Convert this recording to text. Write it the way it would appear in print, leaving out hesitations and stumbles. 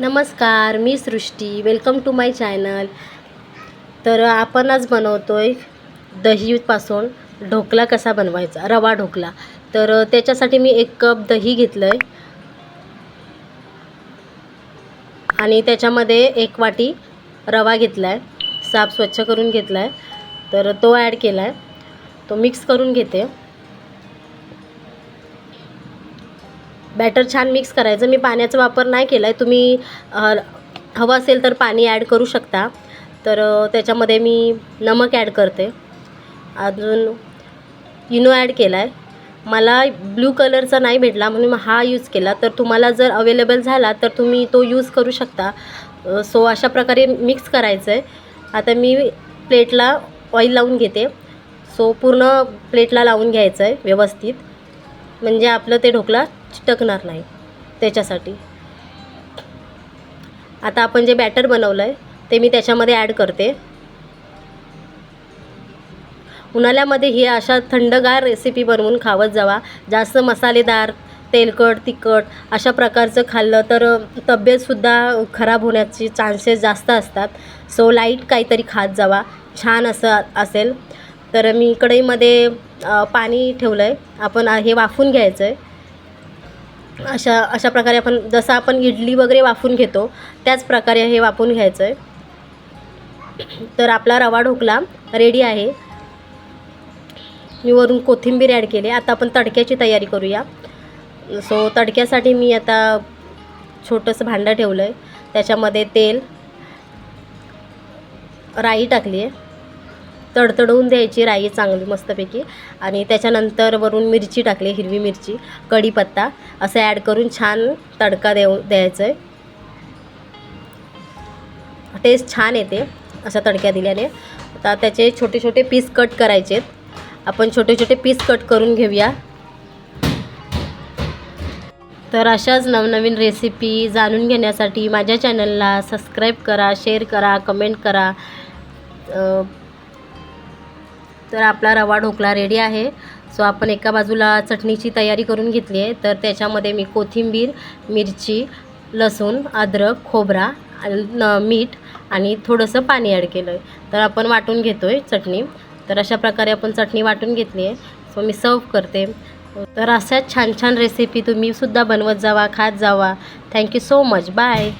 नमस्कार, मी Srushti. Welcome to my channel. तर आपण आज बनवतोय दहीपासून ढोकला कसा बनवायचा, रवा ढोकला. तर त्याच्यासाठी मी 1 कप दही घेतलं आहे आणि त्याच्यामध्ये 1 वाटी रवा घेतला आहे, साफ स्वच्छ करून घेतला आहे. तर तो ॲड केला आहे, तो मिक्स करून घेते. बॅटर छान मिक्स करायचं. मी पाण्याचा वापर नाही केला आहे, तुम्ही हवं असेल तर पाणी ॲड करू शकता. तर त्याच्यामध्ये मी नमक ॲड करते, अजून इनो ॲड केला आहे. मला ब्लू कलरचा नाही भेटला म्हणून हा यूज केला. तर तुम्हाला जर अवेलेबल झाला तर तुम्ही तो यूज करू शकता. सो अशा प्रकारे मिक्स करायचं आहे. आता मी प्लेटला ऑइल लावून घेते. सो पूर्ण प्लेटला लावून घ्यायचं आहे व्यवस्थित, म्हणजे आपलं ते ढोकला चिटकणार नाही. त्याच्यासाठी आता आपण जे बॅटर बनवलं आहे ते मी त्याच्यामध्ये ॲड करते. उन्हाळ्यामध्ये ही अशा थंडगार रेसिपी बनवून खावत जावा. जास्त मसालेदार, तेलकट, तिखट अशा प्रकारचं खाल्लं तर तब्येतसुद्धा खराब होण्याचे चान्सेस जास्त असतात. सो लाईट काहीतरी खात जावा, छान असं असेल. तर मी कढईमध्ये पाणी ठेवलं आहे. आपण हे वाफून घ्यायचं आहे. अशा प्रकारे आपण जसं आपण इडली वगैरे वाफून घेतो त्याच प्रकारे हे वाफून घ्यायचं आहे. तर आपला रवा ढोकला रेडी आहे. मी वरून कोथिंबीर ॲड केली. आता आपण तडक्याची तयारी करूया. सो तडक्यासाठी मी आता छोटंसं भांडं ठेवलं आहे. त्याच्यामध्ये तेल, राई टाकली आहे. तडतडवून द्यायची राई चांगली मस्तपैकी. आणि त्याच्यानंतर वरून मिरची टाकली, हिरवी मिरची, कढीपत्ता असं ॲड करून छान तडका द्यायचं आहे. टेस्ट छान येते अशा तडक्या दिल्याने. आता त्याचे छोटे छोटे पीस कट करायचे आहेत. आपण छोटे छोटे पीस कट करून घेऊया. तर अशाच नवनवीन रेसिपी जाणून घेण्यासाठी माझ्या चॅनलला सबस्क्राईब करा, शेअर करा, कमेंट करा. तर आपला रवा ढोकला रेडी आहे. सो आपण एका बाजूला चटणीची तयारी करून घेतली आहे. तर त्याच्यामध्ये मी कोथिंबीर, मिरची, लसूण, अद्रक, खोबरा, मीठ आणि थोडंसं पाणी ॲड केलं आहे. तर आपण वाटून घेतो आहे चटणी. तर अशा प्रकारे आपण चटणी वाटून घेतली आहे. सो मी सर्व करते. तर अशाच छान छान रेसिपी तुम्हीसुद्धा बनवत जावा, खात जावा. Thank you so much. बाय.